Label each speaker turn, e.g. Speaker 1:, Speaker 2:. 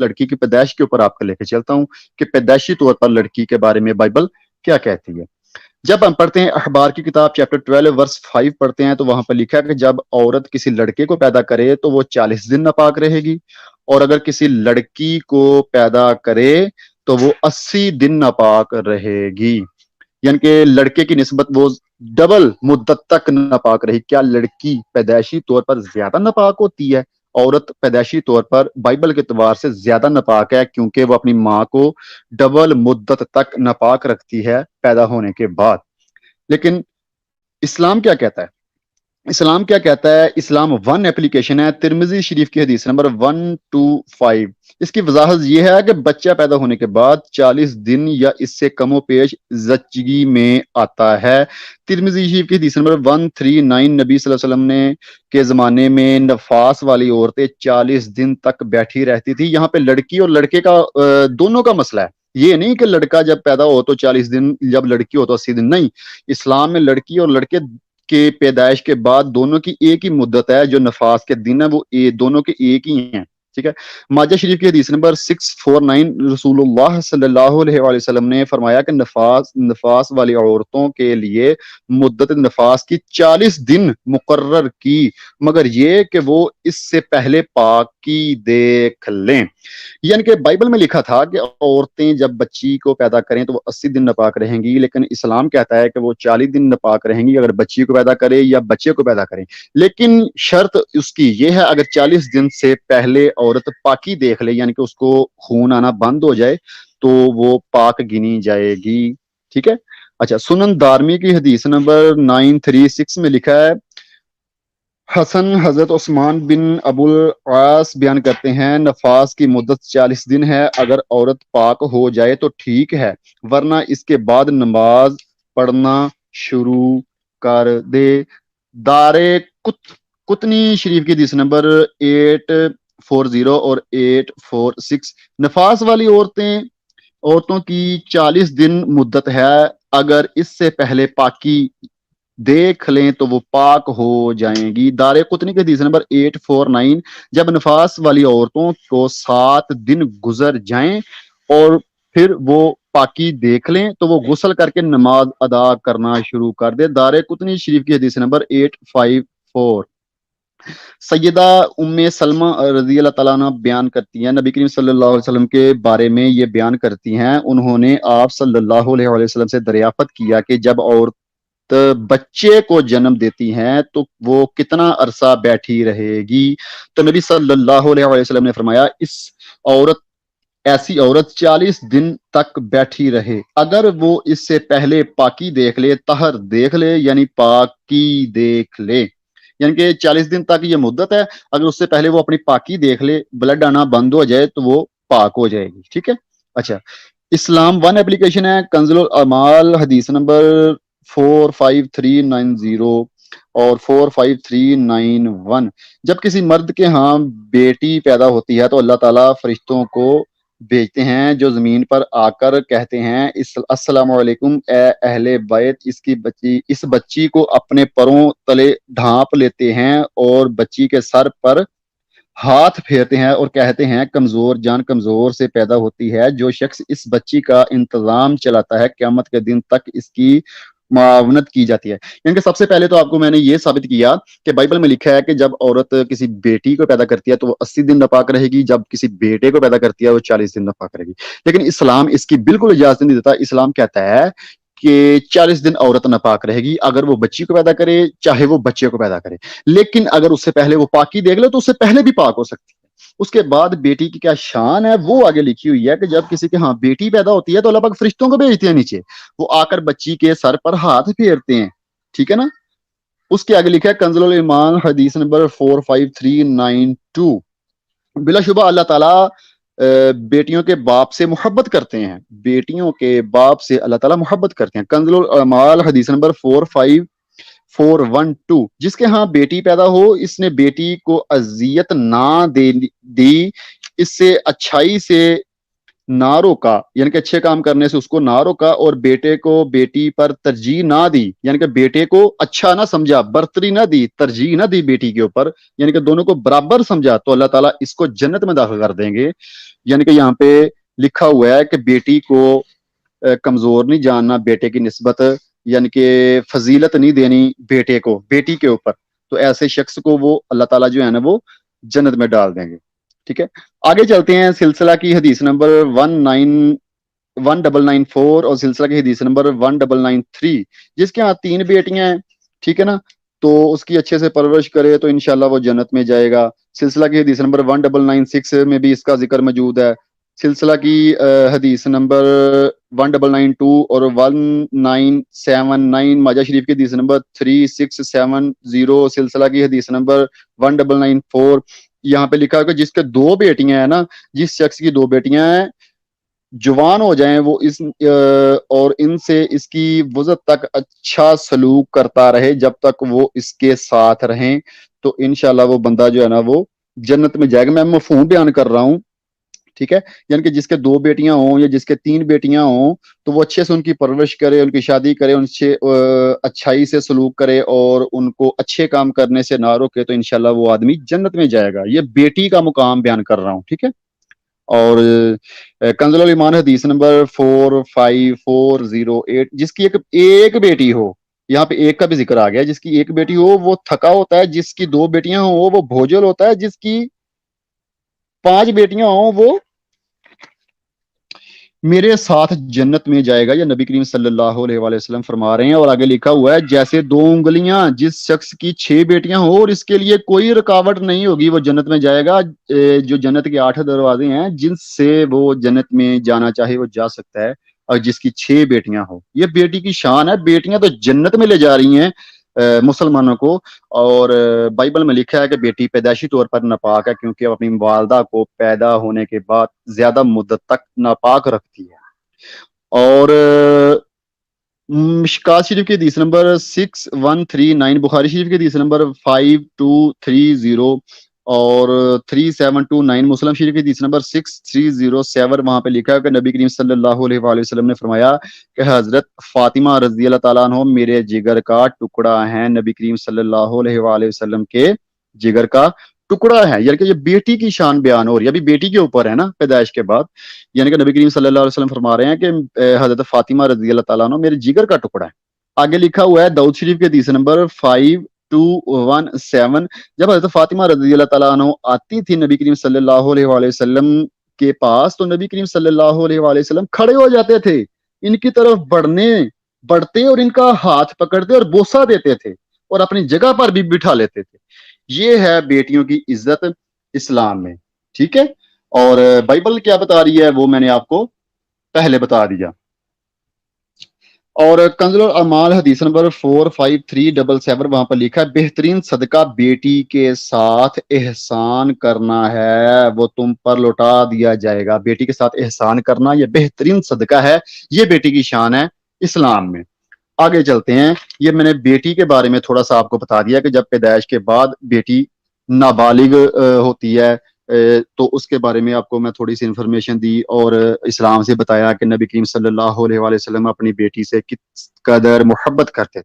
Speaker 1: لڑکی کی پیدائش کے اوپر آپ کو لے کے چلتا ہوں کہ پیدائشی طور پر لڑکی کے بارے میں بائبل کیا کہتی ہے۔ جب ہم پڑھتے ہیں اخبار کی کتاب چیپٹر 12 ورس 5 پڑھتے ہیں تو وہاں پر لکھا ہے کہ جب عورت کسی لڑکے کو پیدا کرے تو وہ 40 دن ناپاک رہے گی، اور اگر کسی لڑکی کو پیدا کرے تو وہ 80 دن ناپاک رہے گی۔ یعنی کہ لڑکے کی نسبت وہ ڈبل مدت تک ناپاک رہی۔ کیا لڑکی پیدائشی طور پر زیادہ ناپاک ہوتی ہے؟ عورت پیدائشی طور پر بائبل کے اعتبار سے زیادہ ناپاک ہے، کیونکہ وہ اپنی ماں کو ڈبل مدت تک ناپاک رکھتی ہے پیدا ہونے کے بعد۔ لیکن اسلام کیا کہتا ہے؟ اسلام کیا کہتا ہے؟ اسلام ون ایپلیکیشن ہے، ترمذی شریف کی حدیث نمبر 125۔ اس کی وضاحت یہ ہے کہ بچہ پیدا ہونے کے بعد 40 دن یا اس سے کم و بیش زچگی میں آتا ہے۔ ترمذی شریف کی حدیث نمبر 139، نبی صلی اللہ علیہ وسلم نے کے زمانے میں نفاس والی عورتیں 40 دن تک بیٹھی رہتی تھی۔ یہاں پہ لڑکی اور لڑکے کا دونوں کا مسئلہ ہے، یہ نہیں کہ لڑکا جب پیدا ہو تو 40 دن، جب لڑکی ہو تو 80 دن، نہیں۔ اسلام میں لڑکی اور لڑکے کے پیدائش کے بعد دونوں کی ایک ہی مدت ہے، جو نفاس کے دن ہے وہ دونوں کے ایک ہی ہیں، ٹھیک ہے۔ ماجہ شریف کی حدیث نمبر 649، رسول اللہ صلی اللہ علیہ وآلہ وسلم نے فرمایا کہ نفاس والی عورتوں کے لیے مدت نفاس کی 40 دن مقرر کی، مگر یہ کہ وہ اس سے پہلے پاکی دیکھ لیں۔ یعنی کہ بائبل میں لکھا تھا کہ عورتیں جب بچی کو پیدا کریں تو وہ 80 دن ناپاک رہیں گی، لیکن اسلام کہتا ہے کہ وہ 40 دن ناپاک رہیں گی اگر بچی کو پیدا کرے یا بچے کو پیدا کریں۔ لیکن شرط اس کی یہ ہے، اگر 40 دن سے پہلے عورت پاکی دیکھ لے، یعنی کہ اس کو خون آنا بند ہو جائے، تو وہ پاک گنی جائے گی، ٹھیک ہے۔ اچھا، سنن دارمی کی حدیث نمبر 936 میں لکھا ہے، حسن حضرت عثمان بن ابو العاص بیان کرتے ہیں، نفاس کی مدت 40 دن ہے، اگر عورت پاک ہو جائے تو ٹھیک ہے، ورنہ اس کے بعد نماز پڑھنا شروع کر دے۔ دار قطنی شریف کی حدیث نمبر 840 اور 846، نفاس والی عورتوں کی 40 دن مدت ہے، اگر اس سے پہلے پاکی دیکھ لیں تو وہ پاک ہو جائیں گی۔ دار قطنی کی حدیث نمبر 849، جب نفاس والی عورتوں کو 7 دن گزر جائیں اور پھر وہ پاکی دیکھ لیں تو وہ غسل کر کے نماز ادا کرنا شروع کر دے۔ دار قطنی شریف کی حدیث نمبر 854۔ سیدہ ام سلمہ رضی اللہ تعالیٰ عنہ بیان کرتی ہیں، نبی کریم صلی اللہ علیہ وسلم کے بارے میں یہ بیان کرتی ہیں، انہوں نے آپ صلی اللہ علیہ وسلم سے دریافت کیا کہ جب عورت بچے کو جنم دیتی ہیں تو وہ کتنا عرصہ بیٹھی رہے گی؟ تو نبی صلی اللہ علیہ وسلم نے فرمایا، ایسی عورت 40 دن تک بیٹھی رہے، اگر وہ اس سے پہلے پاکی دیکھ لے، طہر دیکھ لے، یعنی پاکی دیکھ لے، یعنی کہ 40 دن تک یہ مدت ہے، اگر اس سے پہلے وہ اپنی پاکی دیکھ لے، بلڈ آنا بند ہو جائے تو وہ پاک ہو جائے گی، ٹھیک ہے۔ اچھا، اسلام ون ایپلیکیشن ہے، کنز الاعمال حدیث نمبر 45390 اور 45391، جب کسی مرد کے ہاں بیٹی پیدا ہوتی ہے تو اللہ تعالیٰ فرشتوں کو بھیجتے ہیں جو زمین پر آ کر کہتے ہیں، السلام علیکم اے اہل بیت، اس بچی کو اپنے پروں تلے ڈھانپ لیتے ہیں اور بچی کے سر پر ہاتھ پھیرتے ہیں اور کہتے ہیں، کمزور جان کمزور سے پیدا ہوتی ہے، جو شخص اس بچی کا انتظام چلاتا ہے قیامت کے دن تک اس کی معاونت کی جاتی ہے۔ یعنی کہ سب سے پہلے تو آپ کو میں نے یہ ثابت کیا کہ بائبل میں لکھا ہے کہ جب عورت کسی بیٹی کو پیدا کرتی ہے تو وہ 80 دن ناپاک رہے گی، جب کسی بیٹے کو پیدا کرتی ہے وہ 40 دن ناپاک رہے گی۔ لیکن اسلام اس کی بالکل اجازت نہیں دیتا۔ اسلام کہتا ہے کہ 40 دن عورت ناپاک رہے گی اگر وہ بچی کو پیدا کرے، چاہے وہ بچے کو پیدا کرے، لیکن اگر اس سے پہلے وہ پاکی دیکھ لے تو اس سے پہلے بھی پاک ہو سکتی ہے۔ اس کے بعد بیٹی کی کیا شان ہے وہ آگے لکھی ہوئی ہے کہ جب کسی کے ہاں بیٹی پیدا ہوتی ہے تو اللہ پاک فرشتوں کو بھیجتے ہیں نیچے، وہ آ کر بچی کے سر پر ہاتھ پھیرتے ہیں، ٹھیک ہے نا۔ اس کے آگے لکھا ہے کنز الایمان حدیث نمبر 45392، بلا شبہ اللہ تعالیٰ بیٹیوں کے باپ سے محبت کرتے ہیں، بیٹیوں کے باپ سے اللہ تعالیٰ محبت کرتے ہیں۔ کنز الاعمال حدیث نمبر 45412، جس کے ہاں بیٹی پیدا ہو، اس نے بیٹی کو اذیت نہ دی، اس سے اچھائی سے نہ روکا یعنی کہ اچھے کام کرنے سے اس کو نہ روکا اور بیٹے کو بیٹی پر ترجیح نہ دی یعنی کہ بیٹے کو اچھا نہ سمجھا برتری نہ دی ترجیح نہ دی بیٹی کے اوپر یعنی کہ دونوں کو برابر سمجھا تو اللہ تعالیٰ اس کو جنت میں داخل کر دیں گے. یعنی کہ یہاں پہ لکھا ہوا ہے کہ بیٹی کو کمزور نہیں جاننا بیٹے کی نسبت یعنی کہ فضیلت نہیں دینی بیٹے کو بیٹی کے اوپر, تو ایسے شخص کو وہ اللہ تعالیٰ جو ہے نا وہ جنت میں ڈال دیں گے. ٹھیک ہے, آگے چلتے ہیں. سلسلہ کی حدیث نمبر 1994 اور سلسلہ کی حدیث نمبر 1993, جس کے ہاں 3 بیٹیاں ہیں. ٹھیک ہے نا, تو اس کی اچھے سے پرورش کرے تو انشاءاللہ وہ جنت میں جائے گا. سلسلہ کی حدیث نمبر 1996 میں بھی اس کا ذکر موجود ہے. سلسلہ کی حدیث نمبر 1992 اور 1979 ماجہ شریف کی حدیث نمبر 3670. سلسلہ کی حدیث نمبر 1994. یہاں پہ لکھا ہے کہ جس کے 2 بیٹیاں ہیں نا, جس شخص کی 2 بیٹیاں ہیں جوان ہو جائیں وہ اور ان سے اس کی وسعت تک اچھا سلوک کرتا رہے جب تک وہ اس کے ساتھ رہیں, تو انشاءاللہ وہ بندہ جو ہے نا وہ جنت میں جائے گا. میں مفہوم بیان کر رہا ہوں. ٹھیک ہے, یعنی کہ جس کے 2 بیٹیاں ہوں یا جس کے 3 بیٹیاں ہوں تو وہ اچھے سے ان کی پرورش کرے, ان کی شادی کرے, ان سے اچھائی سے سلوک کرے اور ان کو اچھے کام کرنے سے نہ روکے, تو انشاءاللہ وہ آدمی جنت میں جائے گا. یہ بیٹی کا مقام بیان کر رہا ہوں. ٹھیک ہے, اور کنز الایمان حدیث نمبر 45408, جس کی ایک بیٹی ہو, یہاں پہ ایک کا بھی ذکر آ گیا, جس کی ایک بیٹی ہو وہ تھکا ہوتا ہے, جس کی 2 بیٹیاں ہوں وہ بھوجل ہوتا ہے, جس کی 5 بیٹیاں ہوں وہ میرے ساتھ جنت میں جائے گا. یا نبی کریم صلی اللہ علیہ وآلہ وسلم فرما رہے ہیں. اور آگے لکھا ہوا ہے جیسے 2 انگلیاں, جس شخص کی 6 بیٹیاں ہوں اور اس کے لیے کوئی رکاوٹ نہیں ہوگی وہ جنت میں جائے گا. جو جنت کے 8 دروازے ہیں جن سے وہ جنت میں جانا چاہے وہ جا سکتا ہے, اور جس کی 6 بیٹیاں ہوں. یہ بیٹی کی شان ہے, بیٹیاں تو جنت میں لے جا رہی ہیں مسلمانوں کو. اور بائبل میں لکھا ہے کہ بیٹی پیدائشی طور پر ناپاک ہے کیونکہ وہ اپنی والدہ کو پیدا ہونے کے بعد زیادہ مدت تک ناپاک رکھتی ہے. اور مشکات شریف کی حدیث نمبر 6139, بخاری شریف کی حدیث نمبر 5230 اور 3729, مسلم شریف کی حدیث نمبر 6307, وہاں پہ لکھا ہے کہ نبی کریم صلی اللہ علیہ وآلہ وسلم نے فرمایا کہ حضرت فاطمہ رضی اللہ تعالیٰ عنہ میرے جگر کا ٹکڑا ہیں. نبی کریم صلی اللہ علیہ وآلہ وسلم کے جگر کا ٹکڑا ہے, یعنی کہ یہ بیٹی کی شان بیان ہو رہی ہے. ابھی بیٹی کے اوپر ہے نا پیدائش کے بعد, یعنی کہ نبی کریم صلی اللہ علیہ وسلم فرما رہے ہیں کہ حضرت فاطمہ رضی اللہ تعالیٰ عنہ میرے جگر کا ٹکڑا ہے. آگے لکھا ہوا ہے داؤد شریف کے حدیث نمبر 5217, جب حضرت فاطمہ رضی اللہ تعالیٰ عنہ آتی تھی نبی کریم صلی اللہ علیہ وآلہ وسلم کے پاس, تو نبی کریم صلی اللہ علیہ وآلہ وسلم کھڑے ہو جاتے تھے, ان کی طرف بڑھتے اور ان کا ہاتھ پکڑتے اور بوسہ دیتے تھے اور اپنی جگہ پر بھی بٹھا لیتے تھے. یہ ہے بیٹیوں کی عزت اسلام میں. ٹھیک ہے, اور بائبل کیا بتا رہی ہے وہ میں نے آپ کو پہلے بتا دیا. اور کنز الاعمال حدیث نمبر 45377, وہاں پر لکھا ہے بہترین صدقہ بیٹی کے ساتھ احسان کرنا ہے, وہ تم پر لوٹا دیا جائے گا. بیٹی کے ساتھ احسان کرنا یہ بہترین صدقہ ہے, یہ بیٹی کی شان ہے اسلام میں. آگے چلتے ہیں. یہ میں نے بیٹی کے بارے میں تھوڑا سا آپ کو بتا دیا کہ جب پیدائش کے بعد بیٹی نابالغ ہوتی ہے تو اس کے بارے میں آپ کو میں تھوڑی سی انفارمیشن دی, اور اسلام سے بتایا کہ نبی کریم صلی اللہ علیہ وآلہ وسلم اپنی بیٹی سے کس قدر محبت کرتے تھے.